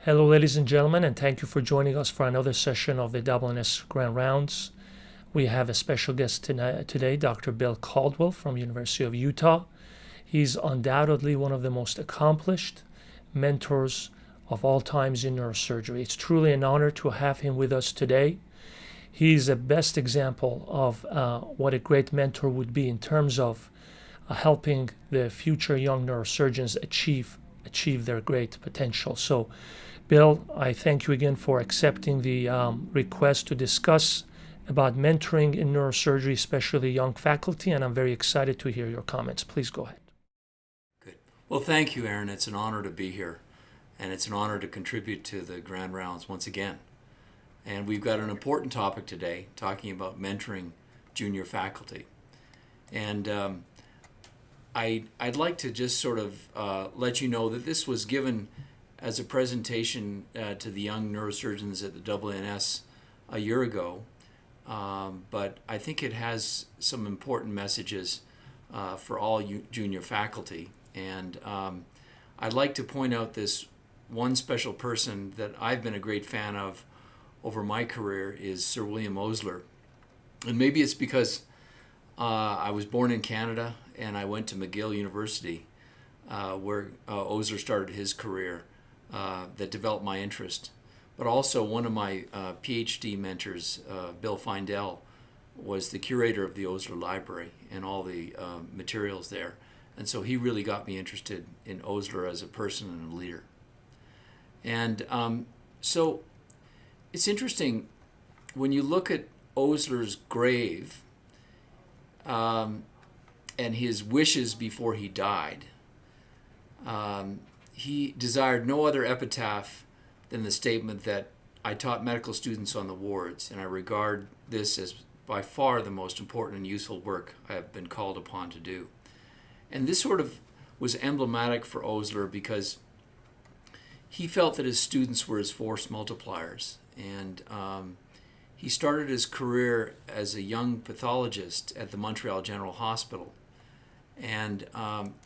Hello, ladies and gentlemen, and thank you for joining us for another session of the WNS Grand Rounds. We have a special guest today, Dr. Bill Caldwell from University of Utah. He's undoubtedly one of the most accomplished mentors of all times in neurosurgery. It's truly an honor to have him with us today. He's the best example of what a great mentor would be in terms of helping the future young neurosurgeons achieve their great potential. So, Bill, I thank you again for accepting the request to discuss about mentoring in neurosurgery, especially young faculty, and I'm very excited to hear your comments. Please go ahead. Good. Well, thank you, Aaron. It's an honor to be here, and it's an honor to contribute to the Grand Rounds once again. And we've got an important topic today, talking about mentoring junior faculty. And I'd like to just sort of let you know that this was given as a presentation to the young neurosurgeons at the WNS a year ago, but I think it has some important messages for all junior faculty. And I'd like to point out this one special person that I've been a great fan of over my career is Sir William Osler. And maybe it's because I was born in Canada and I went to McGill University where Osler started his career that developed my interest. But also one of my PhD mentors, Bill Findell, was the curator of the Osler Library and all the materials there. And so he really got me interested in Osler as a person and a leader. And so it's interesting, when you look at Osler's grave and his wishes before he died, he desired no other epitaph than the statement that I taught medical students on the wards, and I regard this as by far the most important and useful work I have been called upon to do. And this sort of was emblematic for Osler because he felt that his students were his force multipliers. And he started his career as a young pathologist at the Montreal General Hospital. And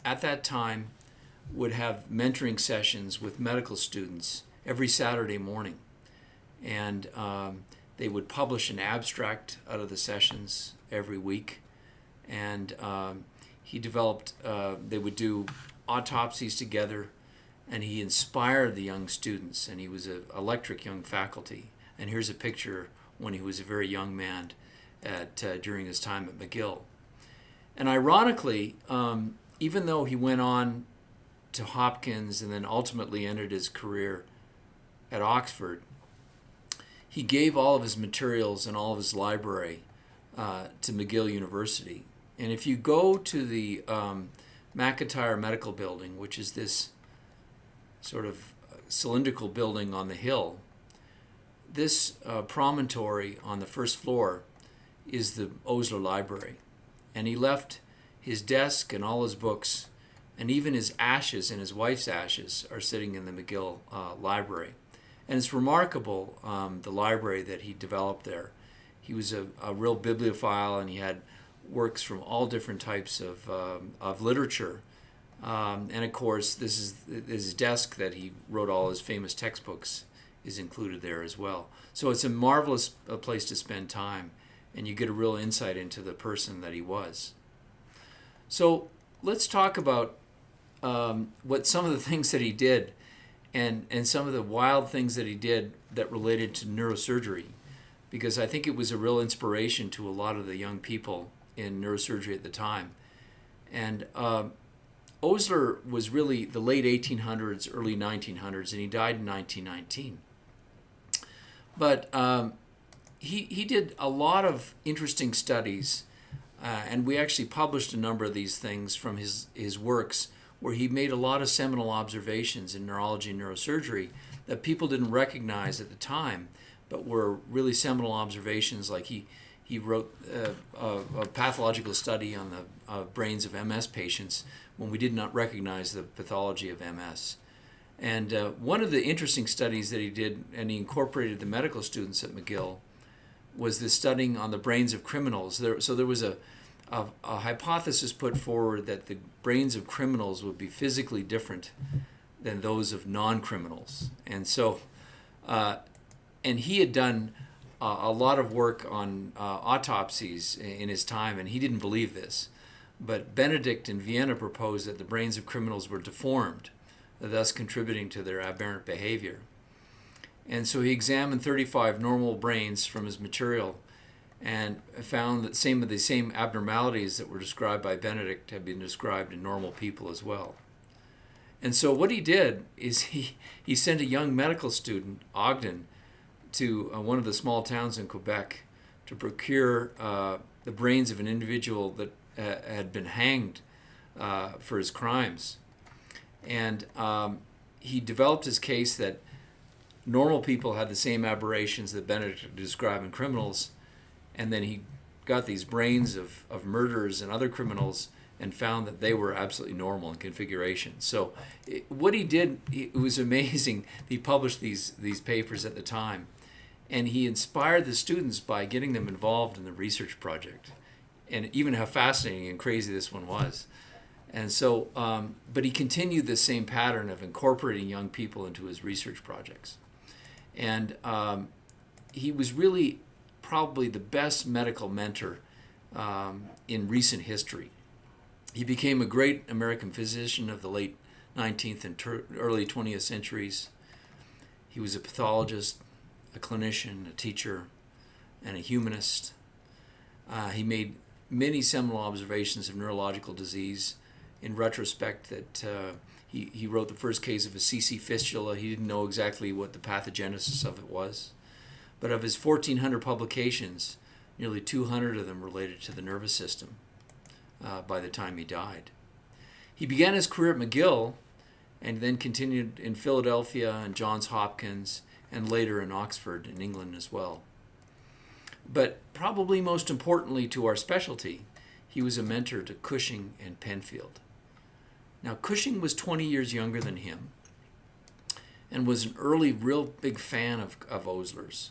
at that time would have mentoring sessions with medical students every Saturday morning. And they would publish an abstract out of the sessions every week. And he developed, they would do autopsies together, and he inspired the young students, and he was an electric young faculty. And here's a picture when he was a very young man during his time at McGill. And ironically, even though he went on to Hopkins and then ultimately ended his career at Oxford, he gave all of his materials and all of his library to McGill University. And if you go to the McIntyre Medical Building, which is this sort of cylindrical building on the hill, this promontory on the first floor is the Osler Library. And he left his desk and all his books, and even his ashes and his wife's ashes are sitting in the McGill Library. And it's remarkable, the library that he developed there. He was a real bibliophile, and he had works from all different types of literature. And of course, this is his desk that he wrote all his famous textbooks is included there as well. So it's a marvelous place to spend time, and you get a real insight into the person that he was. So let's talk about what some of the things that he did and some of the wild things that he did that related to neurosurgery, because I think it was a real inspiration to a lot of the young people in neurosurgery at the time. And Osler was really the late 1800s, early 1900s, and he died in 1919. But he did a lot of interesting studies, and we actually published a number of these things from his works, where he made a lot of seminal observations in neurology and neurosurgery that people didn't recognize at the time, but were really seminal observations. Like he wrote a pathological study on the brains of MS patients when we did not recognize the pathology of MS. And one of the interesting studies that he did, and he incorporated the medical students at McGill, was the studying on the brains of criminals. So there was a hypothesis put forward that the brains of criminals would be physically different than those of non-criminals. And so, and he had done a lot of work on autopsies in his time, and he didn't believe this. But Benedict in Vienna proposed that the brains of criminals were deformed, thus contributing to their aberrant behavior. And so he examined 35 normal brains from his material and found that the same abnormalities that were described by Benedict had been described in normal people as well. And so what he did is he sent a young medical student, Ogden, to one of the small towns in Quebec to procure the brains of an individual that had been hanged for his crimes. And he developed his case that normal people had the same aberrations that Benedict described in criminals, and then he got these brains of murderers and other criminals and found that they were absolutely normal in configuration. So what he did, it was amazing. He published these papers at the time, and he inspired the students by getting them involved in the research project, and even how fascinating and crazy this one was. And so, but he continued the same pattern of incorporating young people into his research projects. And he was really probably the best medical mentor in recent history. He became a great American physician of the late 19th and early 20th centuries. He was a pathologist, a clinician, a teacher, and a humanist. He made many seminal observations of neurological disease. In retrospect, that he wrote the first case of a CC fistula. He didn't know exactly what the pathogenesis of it was. But of his 1,400 publications, nearly 200 of them related to the nervous system by the time he died. He began his career at McGill and then continued in Philadelphia and Johns Hopkins and later in Oxford in England as well. But probably most importantly to our specialty, he was a mentor to Cushing and Penfield. Now, Cushing was 20 years younger than him and was an early, real big fan of Osler's.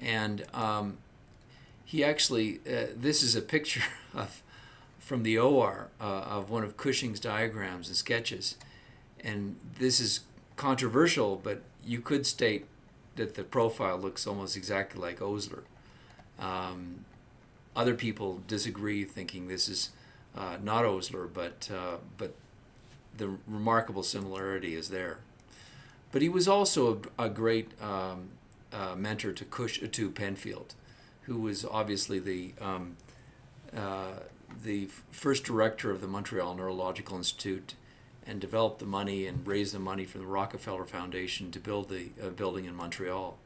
And he actually, this is a picture from the OR of one of Cushing's diagrams and sketches. And this is controversial, but you could state that the profile looks almost exactly like Osler. Other people disagree, thinking this is not Osler, but the remarkable similarity is there. But he was also a great mentor to Penfield, who was obviously the first director of the Montreal Neurological Institute and developed the money and raised the money for the Rockefeller Foundation to build the building in Montreal.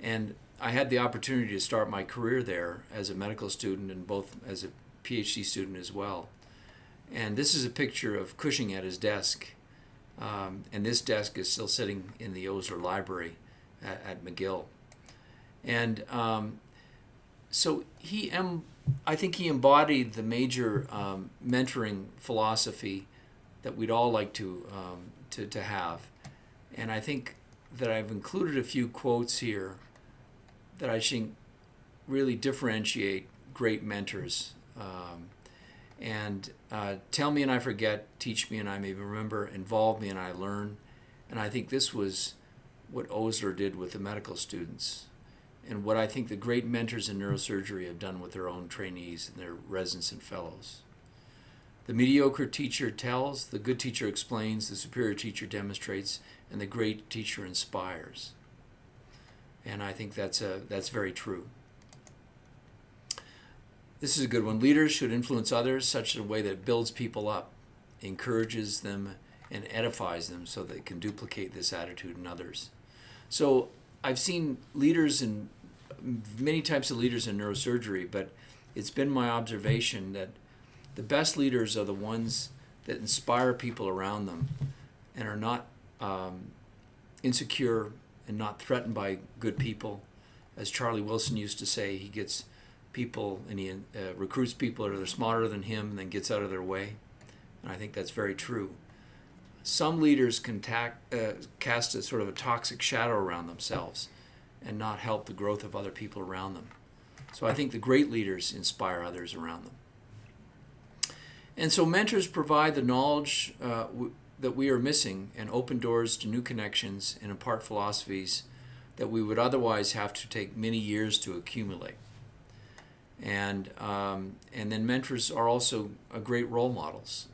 And I had the opportunity to start my career there as a medical student and both as a PhD student as well. And this is a picture of Cushing at his desk. And this desk is still sitting in the Osler Library at McGill. And so I think he embodied the major mentoring philosophy that we'd all like to have. And I think that I've included a few quotes here that I think really differentiate great mentors. Tell me and I forget, teach me and I may remember, involve me and I learn. And I think this was what Osler did with the medical students, and what I think the great mentors in neurosurgery have done with their own trainees and their residents and fellows. The mediocre teacher tells, the good teacher explains, the superior teacher demonstrates, and the great teacher inspires. And I think that's very true. This is a good one. Leaders should influence others such in a way that builds people up, encourages them, and edifies them so they can duplicate this attitude in others. So I've seen many types of leaders in neurosurgery, but it's been my observation that the best leaders are the ones that inspire people around them and are not insecure and not threatened by good people. As Charlie Wilson used to say, he gets people and he recruits people that are smarter than him and then gets out of their way. And I think that's very true. Some leaders can cast a sort of a toxic shadow around themselves and not help the growth of other people around them. So I think the great leaders inspire others around them. And so mentors provide the knowledge that we are missing and open doors to new connections and impart philosophies that we would otherwise have to take many years to accumulate. And then mentors are also great role models,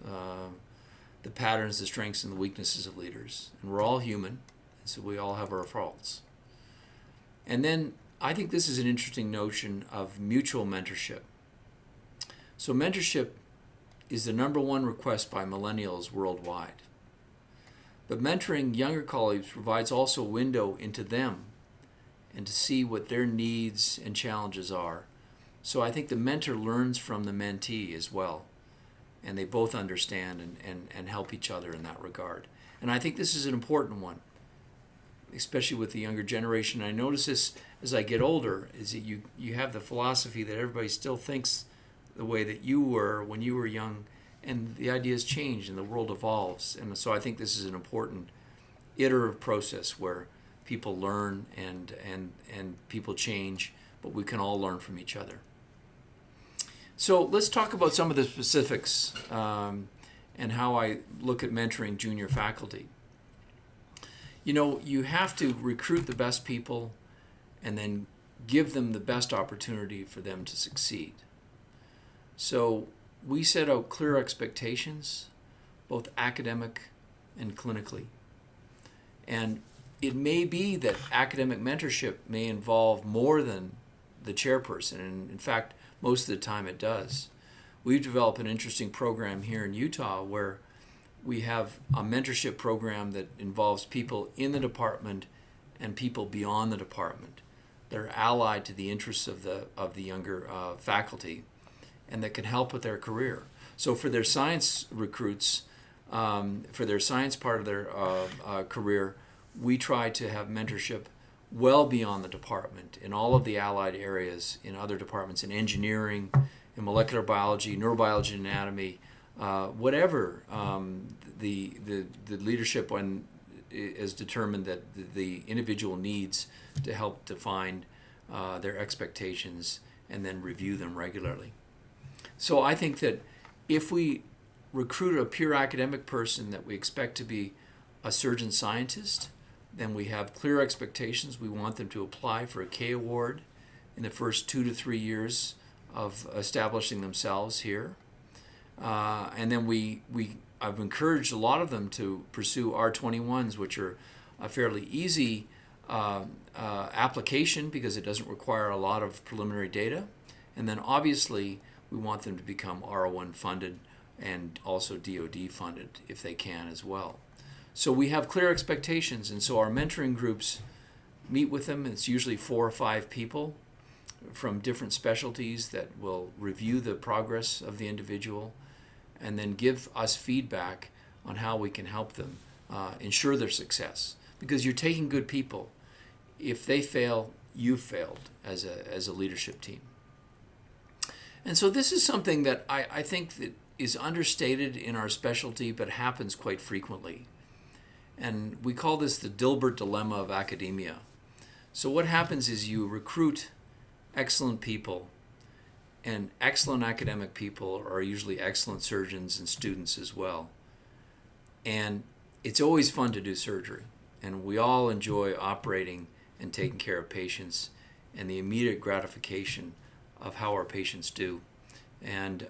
the patterns, the strengths, and the weaknesses of leaders. And we're all human, so we all have our faults. And then I think this is an interesting notion of mutual mentorship. So mentorship is the number one request by millennials worldwide. But mentoring younger colleagues provides also a window into them and to see what their needs and challenges are. So I think the mentor learns from the mentee as well, and they both understand and help each other in that regard. And I think this is an important one, especially with the younger generation. I notice this as I get older, is that you have the philosophy that everybody still thinks the way that you were when you were young, and the ideas change and the world evolves. And so I think this is an important iterative process where people learn and people change, but we can all learn from each other. So let's talk about some of the specifics and how I look at mentoring junior faculty. You have to recruit the best people and then give them the best opportunity for them to succeed. So we set out clear expectations, both academic and clinically. And it may be that academic mentorship may involve more than the chairperson, and in fact, most of the time it does. We've developed an interesting program here in Utah where we have a mentorship program that involves people in the department and people beyond the department that are allied to the interests of the younger faculty and that can help with their career. So for their science recruits, for their science part of their career, we try to have mentorship well beyond the department in all of the allied areas, in other departments, in engineering, in molecular biology, neurobiology, anatomy, whatever the leadership is determined that the individual needs to help define their expectations and then review them regularly. So I think that if we recruit a pure academic person that we expect to be a surgeon scientist, then we have clear expectations. We want them to apply for a K award in the first 2 to 3 years of establishing themselves here. And then I've encouraged a lot of them to pursue R21s, which are a fairly easy application because it doesn't require a lot of preliminary data. And then obviously we want them to become R01 funded and also DoD funded if they can as well. So we have clear expectations, and so our mentoring groups meet with them. It's usually 4 or 5 people from different specialties that will review the progress of the individual and then give us feedback on how we can help them ensure their success. Because you're taking good people. If they fail, you've failed as a leadership team. And so this is something that I think that is understated in our specialty but happens quite frequently. And we call this the Dilbert dilemma of academia. So what happens is you recruit excellent people, and excellent academic people are usually excellent surgeons and students as well. And it's always fun to do surgery, and we all enjoy operating and taking care of patients and the immediate gratification of how our patients do. And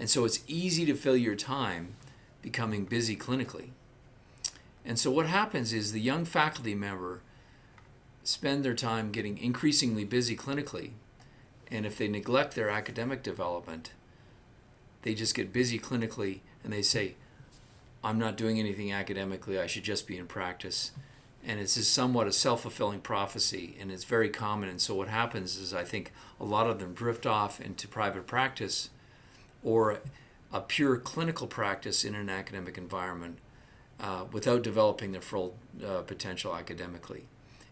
so it's easy to fill your time becoming busy clinically. And so what happens is the young faculty member spend their time getting increasingly busy clinically, and if they neglect their academic development, they just get busy clinically and they say, I'm not doing anything academically, I should just be in practice. And it's somewhat a self-fulfilling prophecy, and it's very common. And so what happens is I think a lot of them drift off into private practice or a pure clinical practice in an academic environment without developing their full potential academically.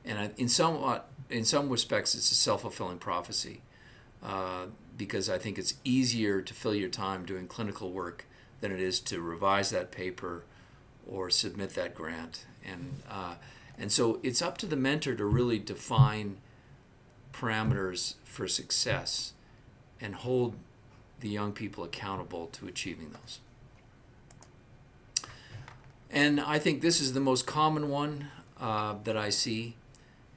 And in some respects, it's a self-fulfilling prophecy because I think it's easier to fill your time doing clinical work than it is to revise that paper or submit that grant. And so it's up to the mentor to really define parameters for success and hold the young people accountable to achieving those. And I think this is the most common one that I see.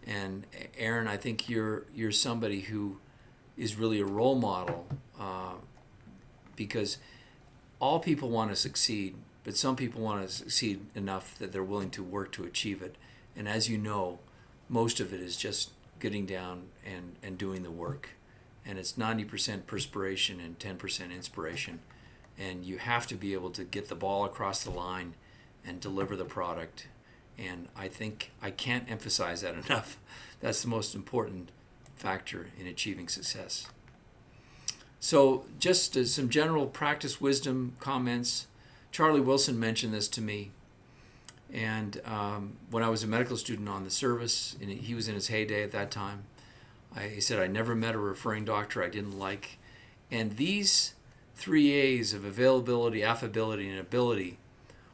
And Aaron, I think you're somebody who is really a role model because all people want to succeed, but some people want to succeed enough that they're willing to work to achieve it. And as you know, most of it is just getting down and doing the work. And it's 90% perspiration and 10% inspiration. And you have to be able to get the ball across the line and deliver the product. And I think I can't emphasize that enough. That's the most important factor in achieving success. So just some general practice wisdom comments. Charlie Wilson mentioned this to me. And when I was a medical student on the service, and he was in his heyday at that time, he said, I never met a referring doctor I didn't like. And these 3 A's of availability, affability, and ability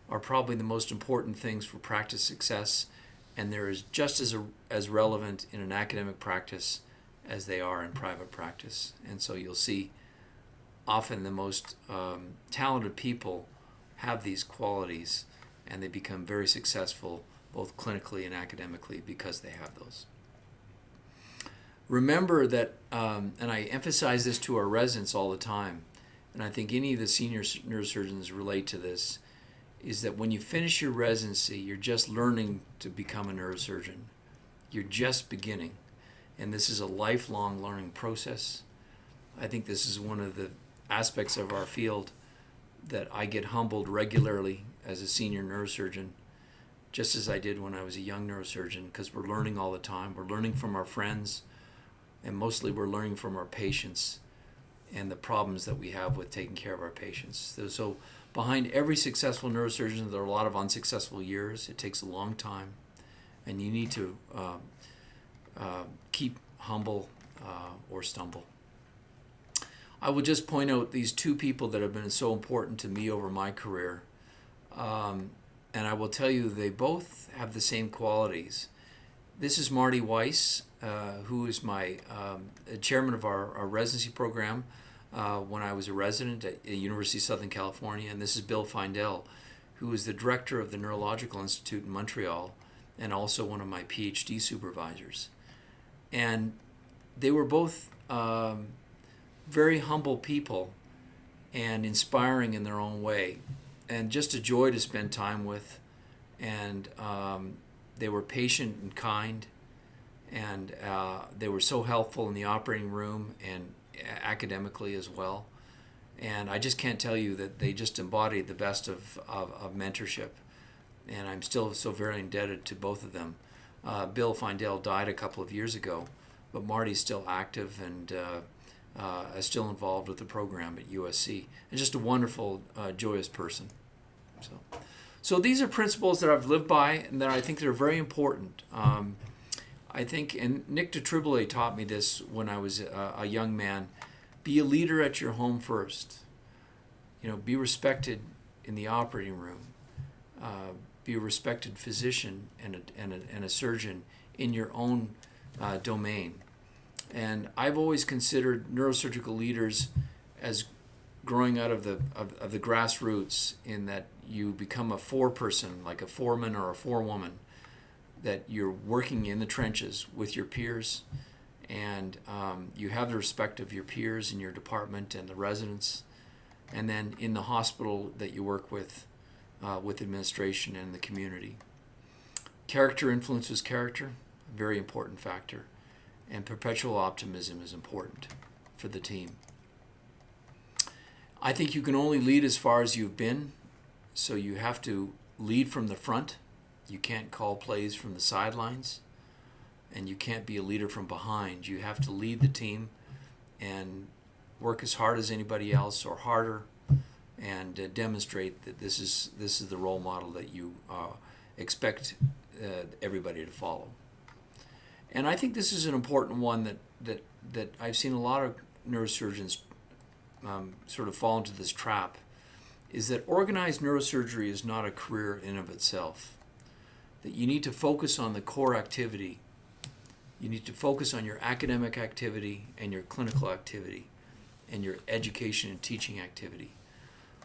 are probably the most important things for practice success, and they're just as relevant in an academic practice as they are in private practice. And so you'll see often the most talented people have these qualities, and they become very successful both clinically and academically because they have those. Remember that, and I emphasize this to our residents all the time, and I think any of the senior neurosurgeons relate to this, is that when you finish your residency, you're just learning to become a neurosurgeon. You're just beginning, and this is a lifelong learning process. I think this is one of the aspects of our field that I get humbled regularly as a senior neurosurgeon, just as I did when I was a young neurosurgeon, because we're learning all the time. We're learning from our friends, and mostly we're learning from our patients and the problems that we have with taking care of our patients. So behind every successful neurosurgeon, there are a lot of unsuccessful years. It takes a long time, and you need to keep humble or stumble. I will just point out these 2 people that have been so important to me over my career, and I will tell you they both have the same qualities. This is Marty Weiss, who is my chairman of our residency program when I was a resident at the University of Southern California, and this is Bill Findell, who is the director of the Neurological Institute in Montreal and also one of my PhD supervisors. And they were both very humble people and inspiring in their own way, and just a joy to spend time with. And they were patient and kind, and they were so helpful in the operating room and academically as well. And I just can't tell you that they just embodied the best of mentorship, and I'm still so very indebted to both of them. Bill Findell died a couple of years ago, but Marty's still active and is still involved with the program at USC, and just a wonderful, joyous person. So these are principles that I've lived by and that I think they're very important. I think, and Nick DeTribole taught me this when I was a young man, be a leader at your home first. Be respected in the operating room. Be a respected physician and a surgeon in your own domain. And I've always considered neurosurgical leaders as growing out of the grassroots, in that you become a foreperson, like a foreman or a forewoman, that you're working in the trenches with your peers, and you have the respect of your peers in your department and the residents, and then in the hospital that you work with administration and the community. Character influences character, a very important factor, and perpetual optimism is important for the team. I think you can only lead as far as you've been, so you have to lead from the front. You can't call plays from the sidelines, and you can't be a leader from behind. You have to lead the team and work as hard as anybody else or harder, and demonstrate that this is the role model that you expect everybody to follow. And I think this is an important one that I've seen a lot of neurosurgeons sort of fall into this trap, is that organized neurosurgery is not a career in of itself. That you need to focus on the core activity. You need to focus on your academic activity and your clinical activity and your education and teaching activity.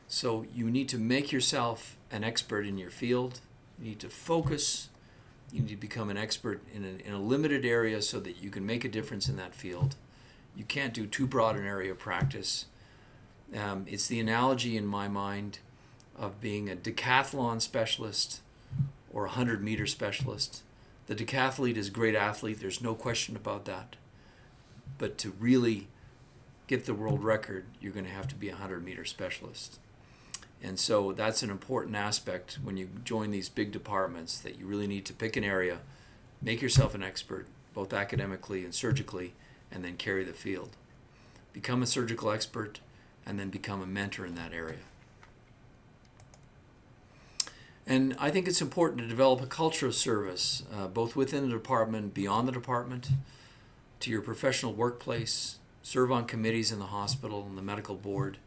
So you need to make yourself an expert in your field. You need to focus. You need to become an expert in a limited area so that you can make a difference in that field. You can't do too broad an area of practice. It's the analogy in my mind of being a decathlon specialist or a 100-meter specialist. The decathlete is a great athlete, there's no question about that. But to really get the world record, you're going to have to be a 100-meter specialist. And so that's an important aspect when you join these big departments, that you really need to pick an area, make yourself an expert, both academically and surgically, and then carry the field. Become a surgical expert, and then become a mentor in that area. And I think it's important to develop a culture of service, both within the department, beyond the department, to your professional workplace, serve on committees in the hospital and the medical board,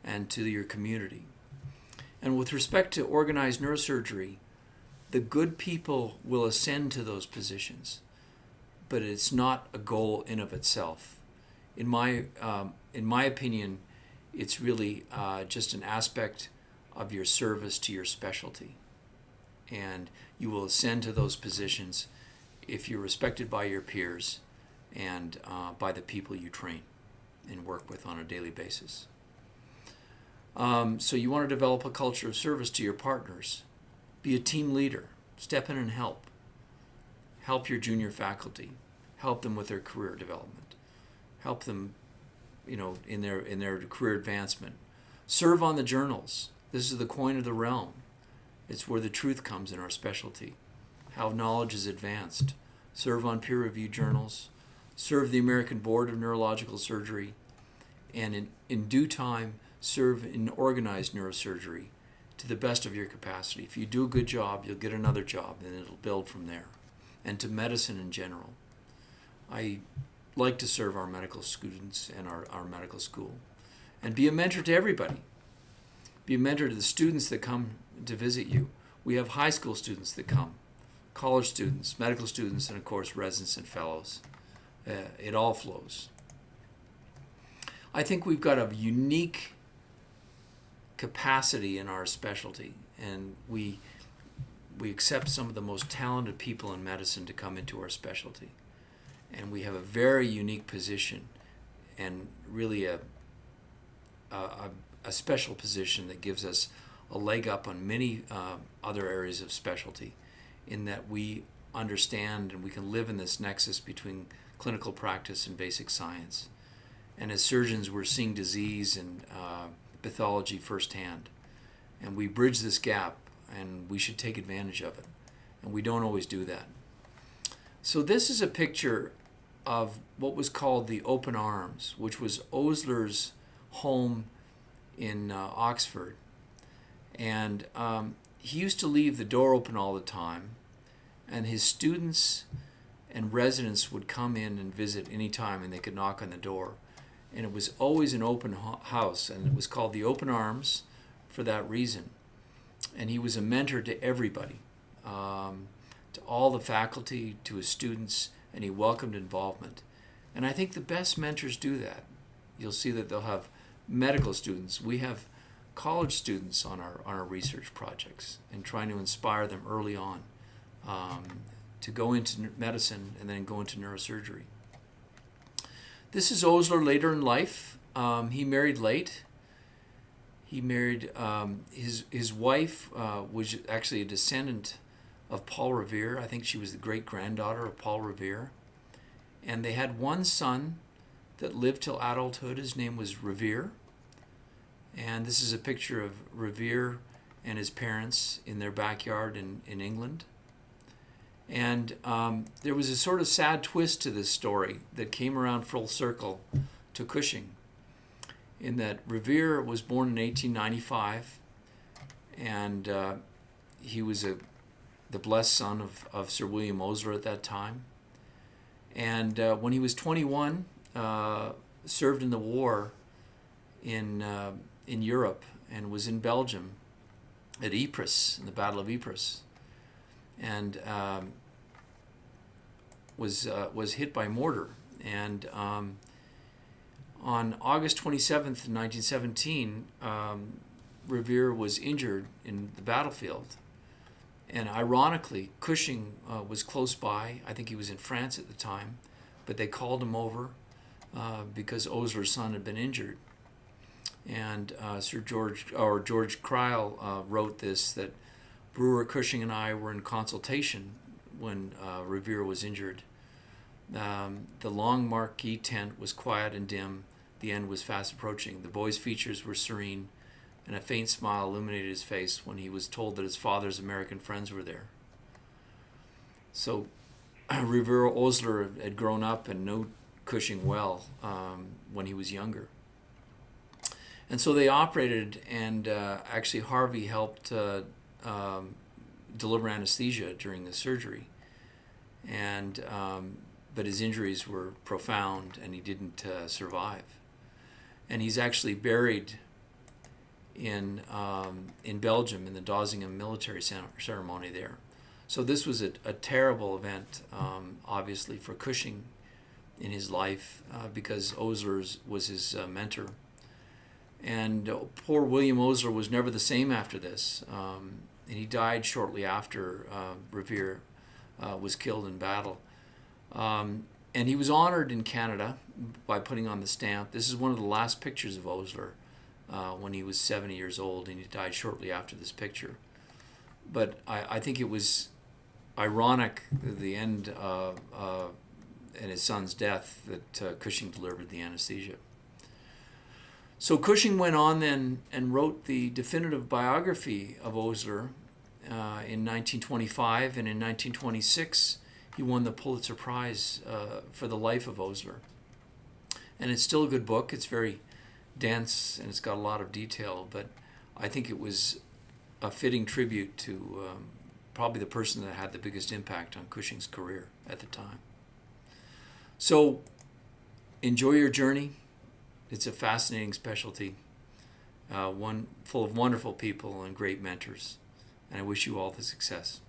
and to your community. And with respect to organized neurosurgery, the good people will ascend to those positions, but it's not a goal in of itself. In my opinion, it's really just an aspect of your service to your specialty. And you will ascend to those positions if you're respected by your peers and by the people you train and work with on a daily basis. So you want to develop a culture of service to your partners. Be a team leader. Step in and help. Help your junior faculty. Help them with their career development. Help them, in their career advancement. Serve on the journals. This is the coin of the realm. It's where the truth comes in our specialty. How knowledge is advanced. Serve on peer-reviewed journals. Serve the American Board of Neurological Surgery. And in due time, serve in organized neurosurgery to the best of your capacity. If you do a good job, you'll get another job, and it'll build from there. And to medicine in general. I like to serve our medical students and our medical school. And be a mentor to everybody. Be a mentor to the students that come to visit you. We have high school students that come, college students, medical students, and of course residents and fellows. It all flows. I think we've got a unique capacity in our specialty, and we accept some of the most talented people in medicine to come into our specialty. And we have a very unique position, and really a special position that gives us a leg up on many other areas of specialty, in that we understand and we can live in this nexus between clinical practice and basic science. And as surgeons, we're seeing disease and pathology firsthand. And we bridge this gap, and we should take advantage of it. And we don't always do that. So this is a picture of what was called the Open Arms, which was Osler's home in Oxford. And he used to leave the door open all the time, and his students and residents would come in and visit anytime, and they could knock on the door. And it was always an open house, and it was called the Open Arms for that reason. And he was a mentor to everybody, to all the faculty, to his students, and he welcomed involvement. And I think the best mentors do that. You'll see that they'll have medical students. We have college students on our research projects, and trying to inspire them early on to go into medicine and then go into neurosurgery. This is Osler later in life. He married late. He married his wife was actually a descendant of Paul Revere. I think she was the great-granddaughter of Paul Revere. And they had one son that lived till adulthood. His name was Revere. And this is a picture of Revere and his parents in their backyard in England. And there was a sort of sad twist to this story that came around full circle to Cushing, in that Revere was born in 1895, and he was the blessed son of Sir William Osler at that time. And when he was 21, served in the war in Europe, and was in Belgium at Ypres, in the Battle of Ypres, and was hit by mortar. And on August 27th, 1917, Revere was injured in the battlefield. And ironically, Cushing was close by. I think he was in France at the time, but they called him over because Osler's son had been injured. And George Kreil wrote this, that Brewer, Cushing, and I were in consultation when Revere was injured. The long marquee tent was quiet and dim. The end was fast approaching. The boy's features were serene, and a faint smile illuminated his face when he was told that his father's American friends were there. So Revere Osler had grown up and knew Cushing well when he was younger. And so they operated, and actually Harvey helped deliver anesthesia during the surgery. And but his injuries were profound, and he didn't survive. And he's actually buried in Belgium in the Dosinghem military ceremony there. So this was a terrible event, obviously, for Cushing in his life because Osler was his mentor. And poor William Osler was never the same after this. And he died shortly after Revere was killed in battle. And he was honored in Canada by putting on the stamp. This is one of the last pictures of Osler when he was 70 years old, and he died shortly after this picture. But I think it was ironic, the end and his son's death, that Cushing delivered the anesthesia. So Cushing went on then and wrote the definitive biography of Osler in 1925, and in 1926 he won the Pulitzer Prize for the life of Osler. And it's still a good book. It's very dense and it's got a lot of detail, but I think it was a fitting tribute to probably the person that had the biggest impact on Cushing's career at the time. So enjoy your journey. It's a fascinating specialty, one full of wonderful people and great mentors, and I wish you all the success.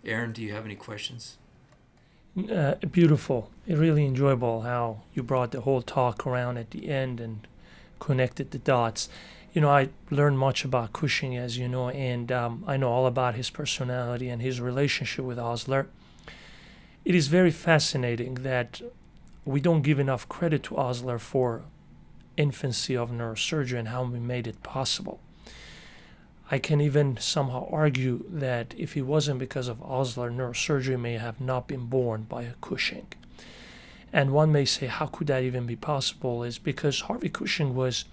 Aaron, do you have any questions? Beautiful. Really enjoyable how you brought the whole talk around at the end and connected the dots. You know, I learned much about Cushing, as you know, and I know all about his personality and his relationship with Osler. It is very fascinating that we don't give enough credit to Osler for infancy of neurosurgery and how we made it possible. I can even somehow argue that if it wasn't because of Osler, neurosurgery may have not been born by Cushing. And one may say, how could that even be possible? Is because Harvey Cushing was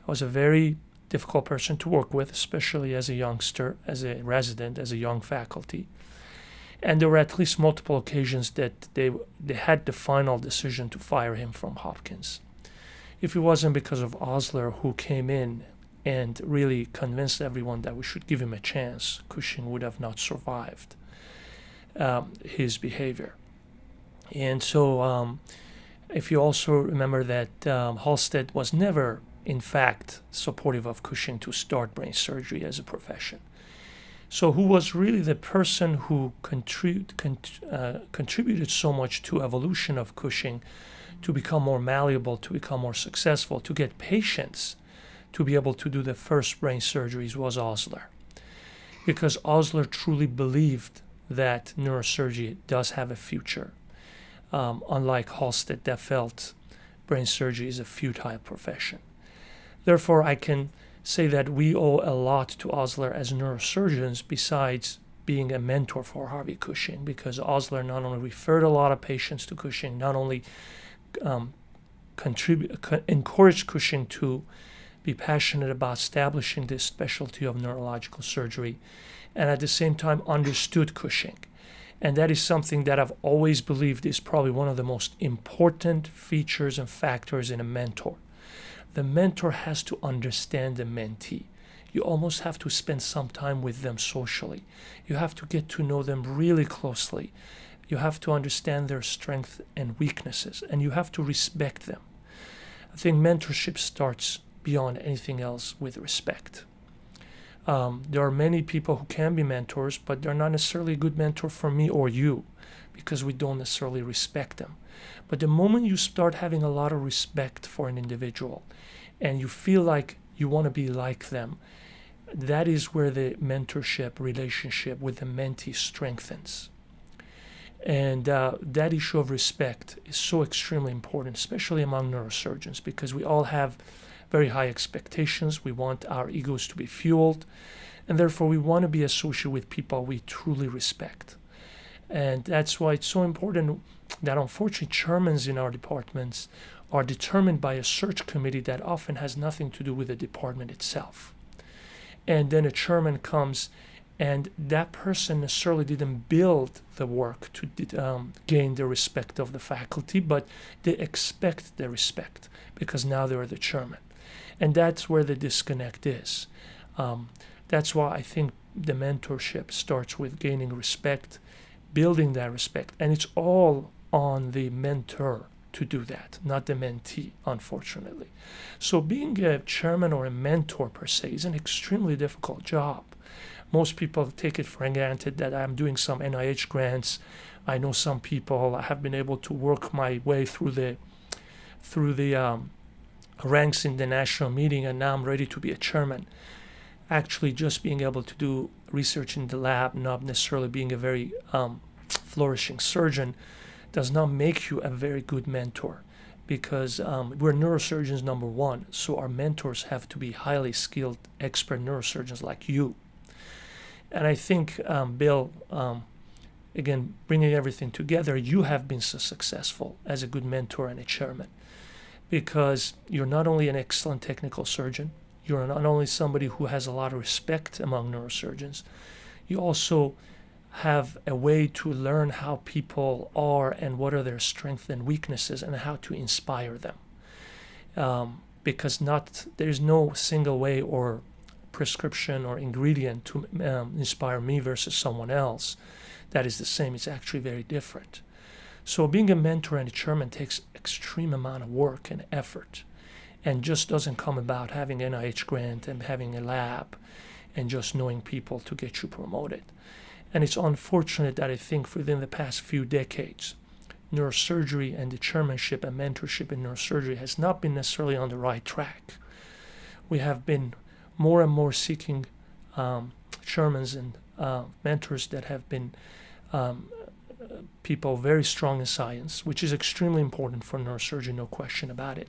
a very difficult person to work with, especially as a youngster, as a resident, as a young faculty. And there were at least multiple occasions that they had the final decision to fire him from Hopkins. If it wasn't because of Osler, who came in and really convinced everyone that we should give him a chance, Cushing would have not survived his behavior. And so if you also remember that Halstead was never, in fact, supportive of Cushing to start brain surgery as a profession. So who was really the person who contributed so much to evolution of Cushing, to become more malleable, to become more successful, to get patients to be able to do the first brain surgeries, was Osler. Because Osler truly believed that neurosurgery does have a future, unlike Halstead that felt brain surgery is a futile profession. Therefore, I can say that we owe a lot to Osler as neurosurgeons, besides being a mentor for Harvey Cushing, because Osler not only referred a lot of patients to Cushing, not only encouraged Cushing to be passionate about establishing this specialty of neurological surgery, and at the same time understood Cushing. And that is something that I've always believed is probably one of the most important features and factors in a mentor. The mentor has to understand the mentee. You almost have to spend some time with them socially. You have to get to know them really closely. You have to understand their strengths and weaknesses, and you have to respect them. I think mentorship starts beyond anything else with respect. There are many people who can be mentors, but they're not necessarily a good mentor for me or you, because we don't necessarily respect them. But the moment you start having a lot of respect for an individual, and you feel like You want to be like them. That is where the mentorship relationship with the mentee strengthens. And that issue of respect is so extremely important, especially among neurosurgeons, because we all have very high expectations. We want our egos to be fueled, and therefore we want to be associated with people we truly respect. And that's why it's so important that unfortunately chairmen in our departments are determined by a search committee that often has nothing to do with the department itself. And then a chairman comes, and that person necessarily didn't build the work to gain the respect of the faculty, but they expect the respect because now they're the chairman. And that's where the disconnect is. That's why I think the mentorship starts with gaining respect, building that respect, and it's all on the mentor to do that, not the mentee, unfortunately. So being a chairman or a mentor per se is an extremely difficult job. Most people take it for granted that I'm doing some NIH grants. I know some people. I have been able to work my way through the ranks in the national meeting, and now I'm ready to be a chairman. Actually, just being able to do research in the lab, not necessarily being a very flourishing surgeon, does not make you a very good mentor, because we're neurosurgeons number one, so our mentors have to be highly skilled expert neurosurgeons like you. And I think, Bill, again, bringing everything together, you have been so successful as a good mentor and a chairman, because you're not only an excellent technical surgeon, you're not only somebody who has a lot of respect among neurosurgeons, you also have a way to learn how people are and what are their strengths and weaknesses and how to inspire them. Because there's no single way or prescription or ingredient to inspire me versus someone else that is the same. It's actually very different. So being a mentor and a chairman takes extreme amount of work and effort, and just doesn't come about having an NIH grant and having a lab and just knowing people to get you promoted. And it's unfortunate that I think within the past few decades, neurosurgery and the chairmanship and mentorship in neurosurgery has not been necessarily on the right track. We have been more and more seeking chairmen and mentors that have been people very strong in science, which is extremely important for neurosurgery, no question about it.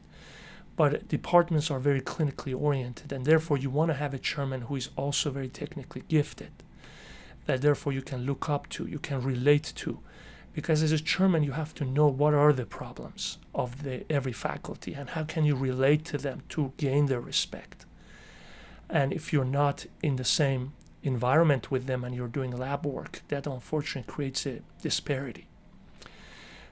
But departments are very clinically oriented, and therefore you want to have a chairman who is also very technically gifted, that therefore you can look up to, you can relate to. Because as a chairman, you have to know what are the problems of every faculty and how can you relate to them to gain their respect. And if you're not in the same environment with them and you're doing lab work, that unfortunately creates a disparity.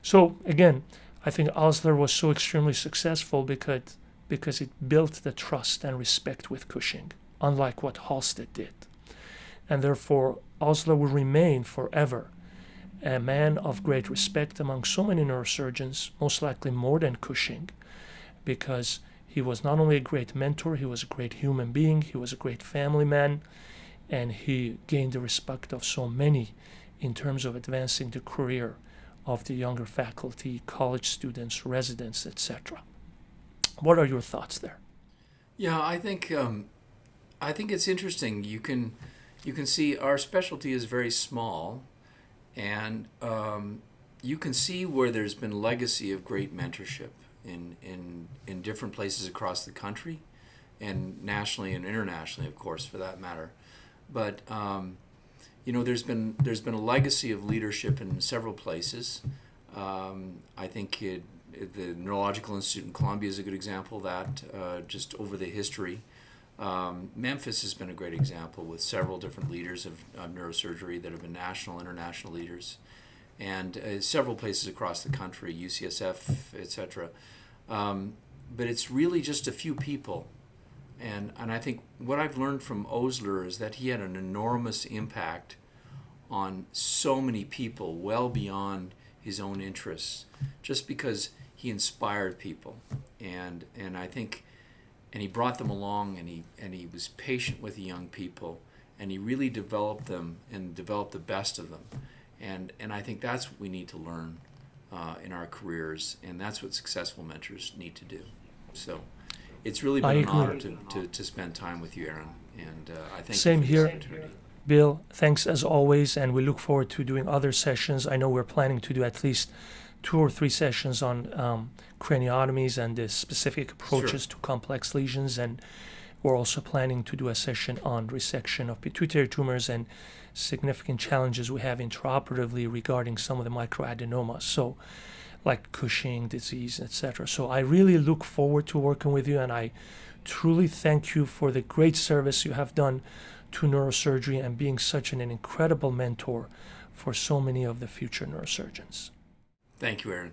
So again, I think Osler was so extremely successful because it built the trust and respect with Cushing, unlike what Halsted did. And therefore, Osler will remain forever a man of great respect among so many neurosurgeons, most likely more than Cushing, because he was not only a great mentor, he was a great human being, he was a great family man, and he gained the respect of so many in terms of advancing the career of the younger faculty, college students, residents, etc. What are your thoughts there? Yeah, I think it's interesting. You can see our specialty is very small, and you can see where there's been legacy of great mentorship in different places across the country, and nationally and internationally, of course, for that matter. But there's been a legacy of leadership in several places. I think the Neurological Institute in Columbia is a good example of that, just over the history. Memphis has been a great example with several different leaders of neurosurgery that have been national, international leaders, and several places across the country, UCSF, etc. But it's really just a few people. And I think what I've learned from Osler is that he had an enormous impact on so many people, well beyond his own interests, just because he inspired people, and I think, and he brought them along, and he was patient with the young people, and he really developed them and developed the best of them, and I think that's what we need to learn in our careers, and that's what successful mentors need to do. So it's really I been an agree. honor to spend time with you, Aaron, and I thank Same you for this here. opportunity. Bill, thanks as always, and we look forward to doing other sessions. I know we're planning to do at least 2 or 3 sessions on craniotomies and the specific approaches Sure. to complex lesions, and we're also planning to do a session on resection of pituitary tumors and significant challenges we have intraoperatively regarding some of the microadenomas, so like Cushing disease, etc. So I really look forward to working with you, and I truly thank you for the great service you have done to neurosurgery and being such an incredible mentor for so many of the future neurosurgeons. Thank you, Aaron.